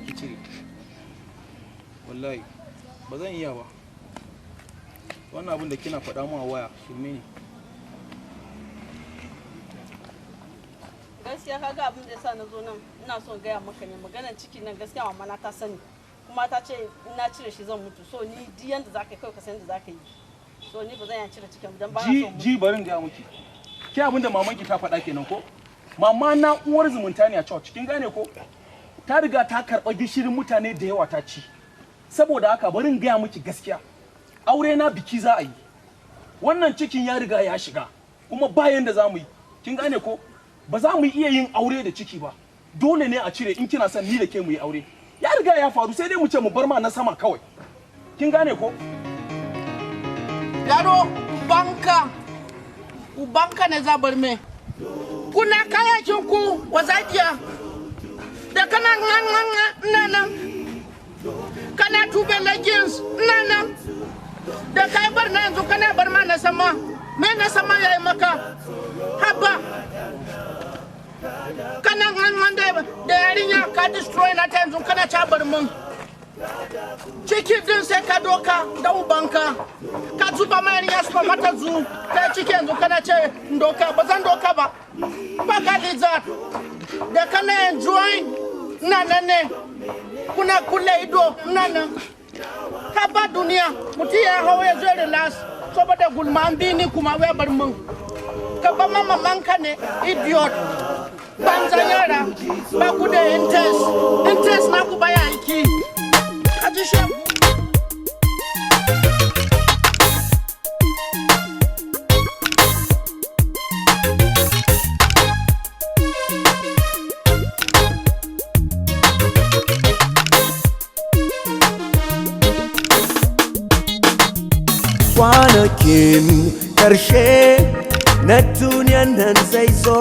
ki cire. Wallahi ba zan iya ba. Wannan abin da kina faɗa mu a waya shirme ne. Gaskiya kaga abin da yasa na zo nan ina son gaya maka ne maganar ciki nan gaskiya mama na ta sani kuma ta ce in na cire shi zan mutu so ni duk yanda zaka yi kai ka san da zaka yi so ni ba zan iya cire cikin dan ba na so ji barin gaya miki. Ke abin da mamanki ta faɗa kenan ko? Mama na uwar zumunta ne a church kin gane ko? Ta riga ta karɓa gishirin mutane da yawa ta ci. Saboda haka barin gaya miki gaskiya. Aure na biki za a yi. Wannan cikin ya riga ya shiga kuma bayan da za mu yi. Kin gane ko? Ba za mu iya yin aure da ciki ba. Dole ne a cire in kina son ni da ke mu yi aure. Ya riga ya faru sai dai mu ce mu bar ma na sama kawai. Kin gane ko? Yaro ubanka ne za bar me. Kuna kayakin ku wazajiya. Da kana nan. Kana tube leggings nan. Da kai bar na yanzu kana bar ma na sama. Me na sama yayi maka. Haba. Kana da yarinya ka destroy na ta yanzu kana cabar mun. Ciki din sai ka doka da ubanka. Ka zuba ma yarinya su mata zu. Kai ciki yanzu kana ce doka ba zan doka ba. Ba ka lizard. Da kana enjoy nan ne. Kuna kule ido nan. Haba duniya mutum ya hawo ya zo relax saboda gulman bini kuma wai bar mun. Ka ba mama manka ne idiot. Banza yara ba ku da interest na ku baya aiki kaji shegu kwanakin ƙarshe na duniyan nan zai zo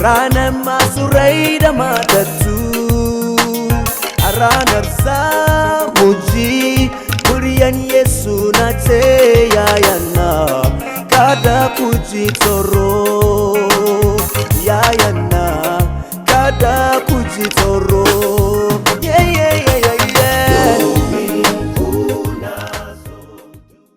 ranar masu rai da matattu a ranar za mu ji muryan Yesu na ce yayana kada ku ji tsoro yayana kada ku ji tsoro